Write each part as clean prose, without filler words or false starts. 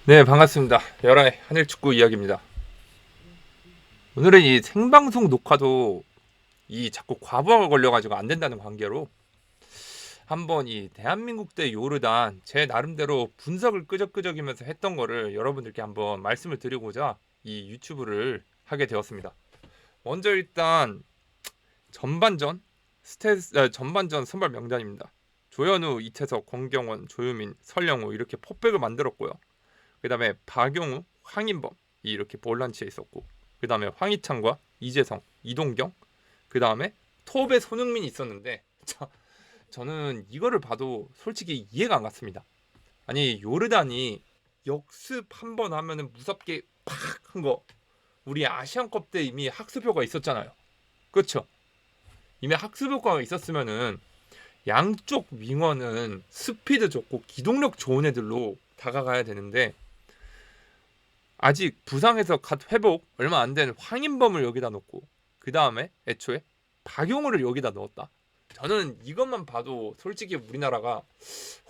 네, 반갑습니다. 열아의 하늘축구 이야기입니다. 오늘은 이 생방송 녹화도 이 자꾸 과부하가 걸려가지고 안 된다는 관계로 한번 이 대한민국 대 요르단 제 나름대로 분석을 끄적끄적이면서 했던 거를 여러분들께 한번 말씀을 드리고자 이 유튜브를 하게 되었습니다. 먼저 일단 전반전 전반전 선발 명단입니다. 조현우, 이태석, 권경원, 조유민, 설영우 이렇게 포백을 만들었고요. 그 다음에 박용우, 황인범 이렇게 볼란치에 있었고, 그 다음에 황희찬과 이재성, 이동경, 그 다음에 톱에 손흥민이 있었는데 저는 이거를 봐도 솔직히 이해가 안 갔습니다. 아니 요르단이 역습 한 번 하면은 무섭게 팍 한 거 우리 아시안컵 때 이미 학습 효과가 있었잖아요. 그렇죠? 이미 학습 효과가 있었으면은 양쪽 윙어는 스피드 좋고 기동력 좋은 애들로 다가가야 되는데 아직 부상에서 갓 회복 얼마 안 된 황인범을 여기다 놓고 그 다음에 애초에 박용우를 여기다 넣었다. 저는 이것만 봐도 솔직히 우리나라가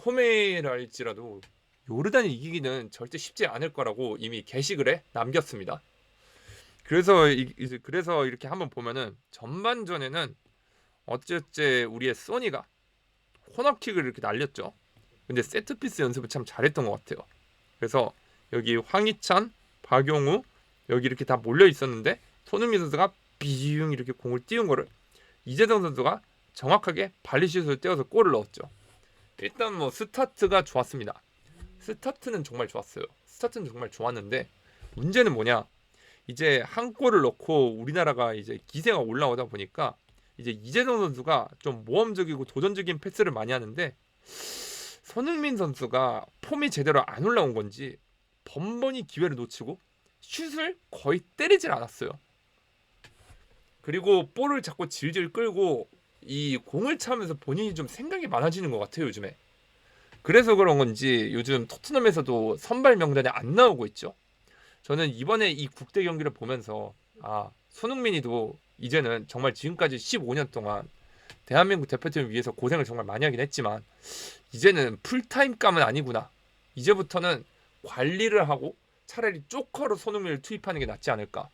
홈에랄지라도 요르단이 이기기는 절대 쉽지 않을 거라고 이미 게시글에 남겼습니다. 그래서 이렇게 한번 보면은 전반전에는 어쨌제 우리의 소니가 코너킥을 이렇게 날렸죠. 근데 세트피스 연습을 참 잘했던 것 같아요. 그래서 여기 황희찬, 박용우 여기 이렇게 다 몰려 있었는데 손흥민 선수가 비웅 이렇게 공을 띄운 거를 이재성 선수가 정확하게 발리슛을 떼어서 골을 넣었죠. 일단 뭐 스타트가 좋았습니다. 스타트는 정말 좋았어요. 스타트는 정말 좋았는데 문제는 뭐냐? 이제 한 골을 넣고 우리나라가 이제 기세가 올라오다 보니까 이제 이재성 선수가 좀 모험적이고 도전적인 패스를 많이 하는데 손흥민 선수가 폼이 제대로 안 올라온 건지 번번이 기회를 놓치고 슛을 거의 때리질 않았어요. 그리고 볼을 자꾸 질질 끌고 이 공을 차면서 본인이 좀 생각이 많아지는 것 같아요 요즘에. 그래서 그런 건지 요즘 토트넘에서도 선발 명단에 안 나오고 있죠. 저는 이번에 이 국대 경기를 보면서 손흥민이도 이제는 정말 지금까지 15년 동안 대한민국 대표팀을 위해서 고생을 정말 많이 하긴 했지만 이제는 풀타임감은 아니구나. 이제부터는 관리를 하고 차라리 조커로 손흥민을 투입하는 게 낫지 않을까.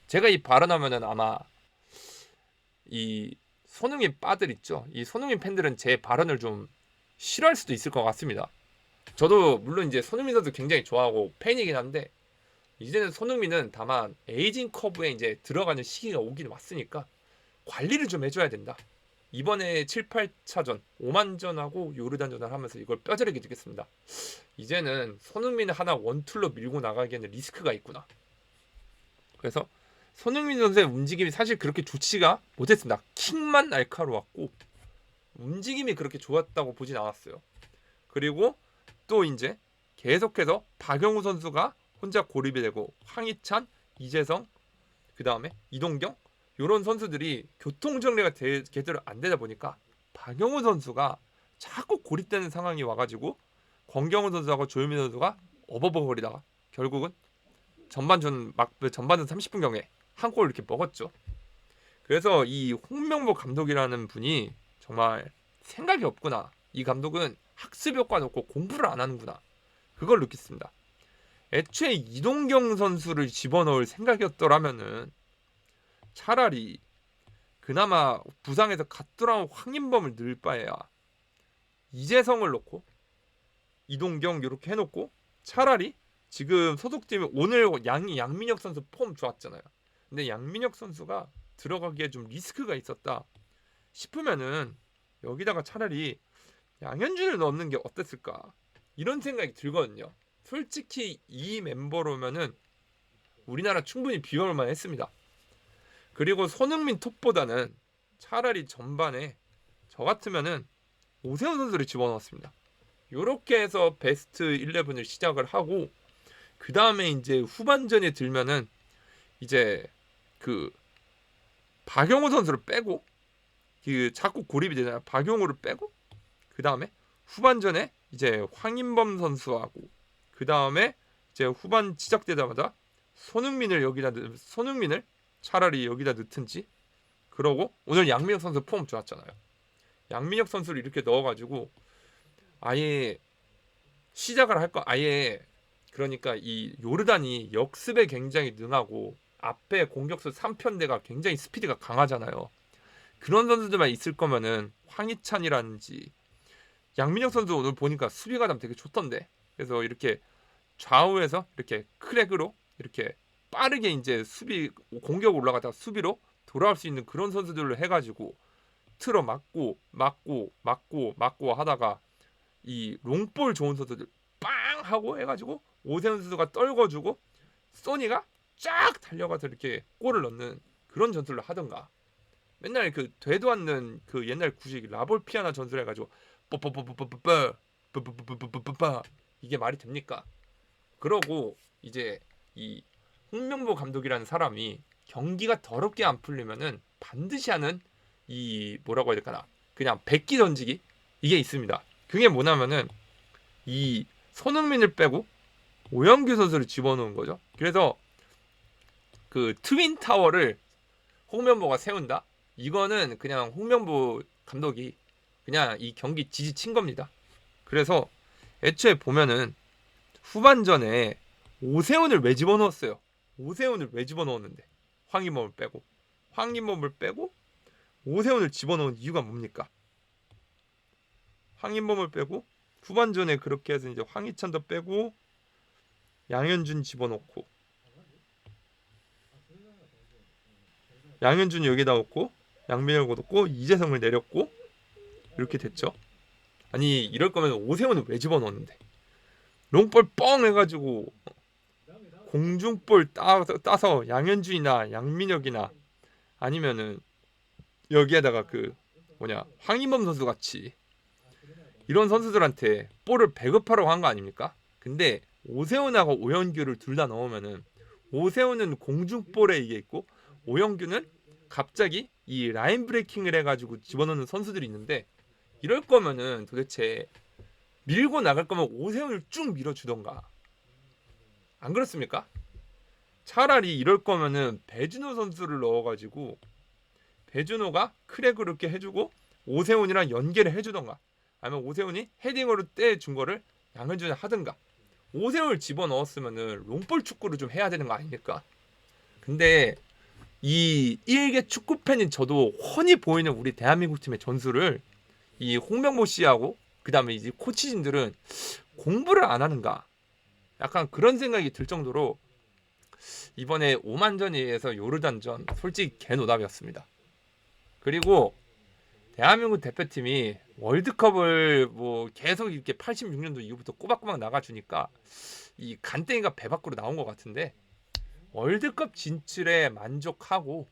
제가 이 발언하면은 아마 이 손흥민 빠들 있죠. 이 손흥민 팬들은 제 발언을 좀 싫어할 수도 있을 것 같습니다. 저도 물론 이제 손흥민 선수 굉장히 좋아하고 팬이긴 한데 이제는 손흥민은 다만 에이징 커브에 이제 들어가는 시기가 오긴 왔으니까 관리를 좀 해줘야 된다. 이번에 7, 8차전, 5만전하고 요르단전을 하면서 이걸 뼈저리게 느꼈습니다. 이제는 손흥민을 하나 원툴로 밀고 나가기에는 리스크가 있구나. 그래서 손흥민 선수의 움직임이 사실 그렇게 좋지가 못했습니다. 킥만 날카로웠고 움직임이 그렇게 좋았다고 보진 않았어요. 그리고 또 이제 계속해서 박영우 선수가 혼자 고립이 되고 황희찬, 이재성, 그 다음에 이동경 이런 선수들이 교통 정리가 제대로 안 되다 보니까 박영우 선수가 자꾸 고립되는 상황이 와가지고 권경훈 선수하고 조유민 선수가 어버버거리다가 결국은 전반전 30분 경에 한 골 이렇게 먹었죠. 그래서 이 홍명보 감독이라는 분이 정말 생각이 없구나. 이 감독은 학습 효과 놓고 공부를 안 하는구나. 그걸 느꼈습니다. 애초에 이동경 선수를 집어넣을 생각이었더라면은 차라리 그나마 부상에서 갓 돌아온 황인범을 넣을 바에야 이재성을 넣고 이동경 이렇게 해놓고 차라리 지금 소속팀이 오늘 양민혁 선수 폼 좋았잖아요. 근데 양민혁 선수가 들어가기에 좀 리스크가 있었다 싶으면은 여기다가 차라리 양현준을 넣는 게 어땠을까 이런 생각이 들거든요. 솔직히 이 멤버로면은 우리나라 충분히 비워볼 했습니다. 그리고 손흥민 톱보다는 차라리 전반에 저 같으면은 오세훈 선수를 집어넣었습니다. 이렇게 해서 베스트 11을 시작을 하고 그 다음에 이제 후반전에 들면은 이제 그 박용우 선수를 빼고 그 자꾸 고립이 되잖아요. 박용우를 빼고 그 다음에 후반전에 이제 황인범 선수하고 그 다음에 이제 후반 시작되자마자 손흥민을 차라리 여기다 넣든지 그러고 오늘 양민혁 선수 폼 좋았잖아요. 양민혁 선수를 이렇게 넣어가지고 아예 시작을 할 거 아예 그러니까 이 요르단이 역습에 굉장히 능하고 앞에 공격수 3편대가 굉장히 스피드가 강하잖아요. 그런 선수들만 있을 거면은 황희찬이라든지 양민혁 선수 오늘 보니까 수비 가담 되게 좋던데. 그래서 이렇게 좌우에서 이렇게 크랙으로 이렇게 빠르게 이제 수비 공격 올라가다가 수비로 돌아올 수 있는 그런 선수들을 해가지고 틀어 맞고 하다가 이 롱볼 좋은 선수들 빵 하고 해가지고 오세훈 선수가 떨궈주고 소니가 쫙 달려가서 이렇게 골을 넣는 그런 전술을 하던가. 맨날 그 되도 않는 그 옛날 구식 라볼피아나 전술 해가지고 뽀뽀뽀뽀뽀뽀 이게 말이 됩니까? 그러고 이제 이 홍명보 감독이라는 사람이 경기가 더럽게 안 풀리면은 반드시 하는 이 뭐라고 해야 될까나 그냥 백기 던지기 이게 있습니다. 그게 뭐냐면은 이 손흥민을 빼고 오영규 선수를 집어넣은 거죠. 그래서 그 트윈 타워를 홍명보가 세운다. 이거는 그냥 홍명보 감독이 그냥 이 경기 지지친 겁니다. 그래서 애초에 보면은 후반전에 오세훈을 왜 집어넣었어요? 오세훈을 왜 집어넣었는데 황인범을 빼고 오세훈을 집어넣은 이유가 뭡니까? 황인범을 빼고 후반전에 그렇게 해서 이제 황희찬도 빼고 양현준 집어넣고 양현준 여기다 넣고 양민혁을 넣고 이재성을 내렸고 이렇게 됐죠. 아니 이럴 거면 오세훈을 왜 집어넣었는데 롱볼 뻥 해가지고 공중볼 따서 양현준이나 양민혁이나 아니면은 여기에다가 그 황인범 선수 같이 이런 선수들한테 볼을 배급하라고 한 거 아닙니까? 근데 오세훈하고 오영규를 둘 다 넣으면은 오세훈은 공중볼에 이게 있고 오영규는 갑자기 이 라인 브레이킹을 해가지고 집어넣는 선수들이 있는데 이럴 거면은 도대체 밀고 나갈 거면 오세훈을 쭉 밀어주던가 안 그렇습니까? 차라리 이럴 거면은 배준호 선수를 넣어가지고 배준호가 크랙으로 이렇게 해주고 오세훈이랑 연계를 해주던가 아니면 오세훈이 헤딩으로 떼준 거를 양현준이 하든가 오세훈을 집어넣었으면은 롱볼 축구를 좀 해야 되는 거 아닙니까? 근데 이 일개 축구 팬인 저도 훤히 보이는 우리 대한민국 팀의 전술을 이 홍명보 씨하고 그 다음에 이제 코치진들은 공부를 안 하는가 약간 그런 생각이 들 정도로 이번에 오만전에서 요르단전 솔직히 개노답이었습니다. 그리고 대한민국 대표팀이 월드컵을 뭐 계속 이렇게 86년도 이후부터 꼬박꼬박 나가주니까 이 간땡이가 배 밖으로 나온 것 같은데 월드컵 진출에 만족하고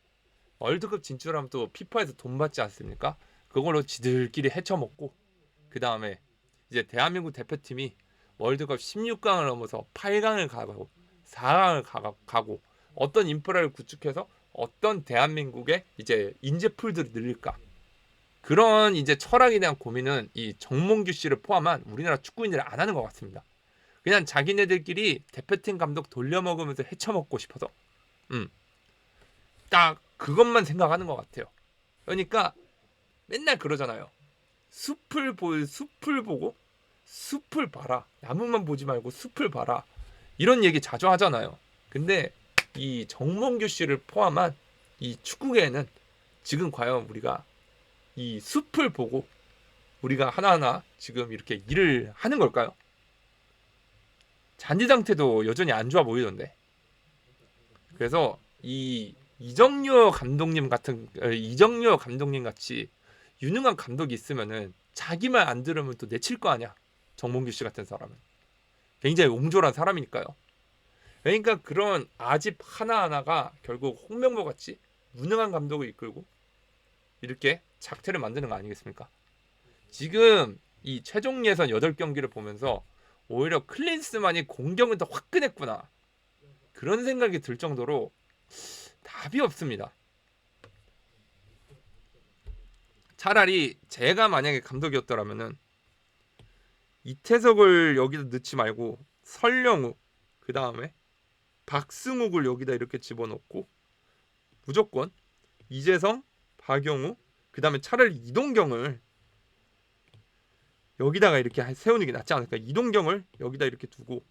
월드컵 진출하면 또 피파에서 돈 받지 않습니까? 그걸로 지들끼리 헤쳐먹고 그 다음에 이제 대한민국 대표팀이 월드컵 16강을 넘어서 8강을 가고 4강을 가고 어떤 인프라를 구축해서 어떤 대한민국의 이제 인재풀들을 늘릴까 그런 이제 철학에 대한 고민은 이 정몽규 씨를 포함한 우리나라 축구인들이 안 하는 것 같습니다. 그냥 자기네들끼리 대표팀 감독 돌려먹으면서 헤쳐먹고 싶어서 딱 그것만 생각하는 것 같아요. 그러니까 맨날 그러잖아요. 숲을 보고 숲을 봐라. 나무만 보지 말고 숲을 봐라. 이런 얘기 자주 하잖아요. 근데 이 정몽규 씨를 포함한 이 축구계에는 지금 과연 우리가 이 숲을 보고 우리가 하나하나 지금 이렇게 일을 하는 걸까요? 잔디 상태도 여전히 안 좋아 보이던데. 그래서 이 이정효 감독님 같이 유능한 감독이 있으면은 자기 말 안 들으면 또 내칠 거 아니야. 정몽규 씨 같은 사람은 굉장히 옹졸한 사람이니까요. 그러니까 그런 아집 하나하나가 결국 홍명보 같이 무능한 감독을 이끌고 이렇게 작태를 만드는 거 아니겠습니까? 지금 이 최종 예선 8경기를 보면서 오히려 클린스만이 공격은 더 화끈했구나 그런 생각이 들 정도로 답이 없습니다. 차라리 제가 만약에 감독이었더라면은 이태석을 여기다 넣지 말고 설령우 그 다음에 박승욱을 여기다 이렇게 집어넣고 무조건 이재성, 박영우 그 다음에 차라리 이동경을 여기다가 이렇게 세우는 게 낫지 않을까. 이동경을 여기다 이렇게 두고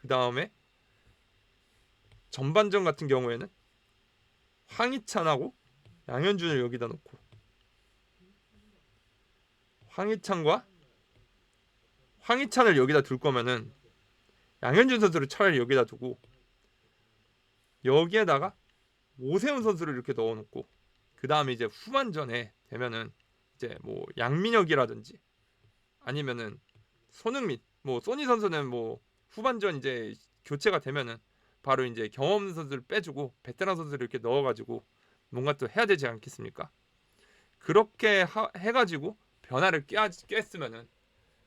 그 다음에 전반전 같은 경우에는 황희찬하고 양현준을 여기다 놓고 황희찬을 여기다 둘 거면은 양현준 선수를 차라리 여기다 두고 여기에다가 오세훈 선수를 이렇게 넣어놓고 그 다음에 이제 후반전에 되면은 이제 뭐 양민혁이라든지 아니면은 손흥민, 뭐 소니 선수는 뭐 후반전 이제 교체가 되면은 바로 이제 경험 없는 선수를 빼주고 베테랑 선수를 이렇게 넣어가지고 뭔가 또 해야 되지 않겠습니까? 그렇게 해가지고 변화를 깼으면은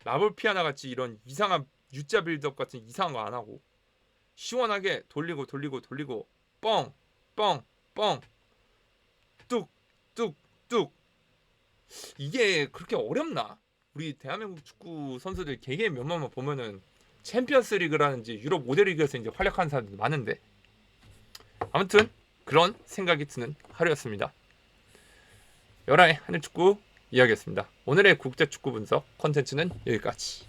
라볼피아나 같이 이런 이상한 U자 빌드업 같은 이상한 거 안 하고 시원하게 돌리고 뻥 뻥 뻥 뚝 뚝 뚝 이게 그렇게 어렵나? 우리 대한민국 축구 선수들 개개인 면모만 보면은 챔피언스 리그라든지 유럽 5대 리그에서 이제 활약하는 사람들 많은데 아무튼 그런 생각이 드는 하루였습니다. 열화의 하늘축구 이야기였습니다. 오늘의 국제축구 분석 컨텐츠는 여기까지.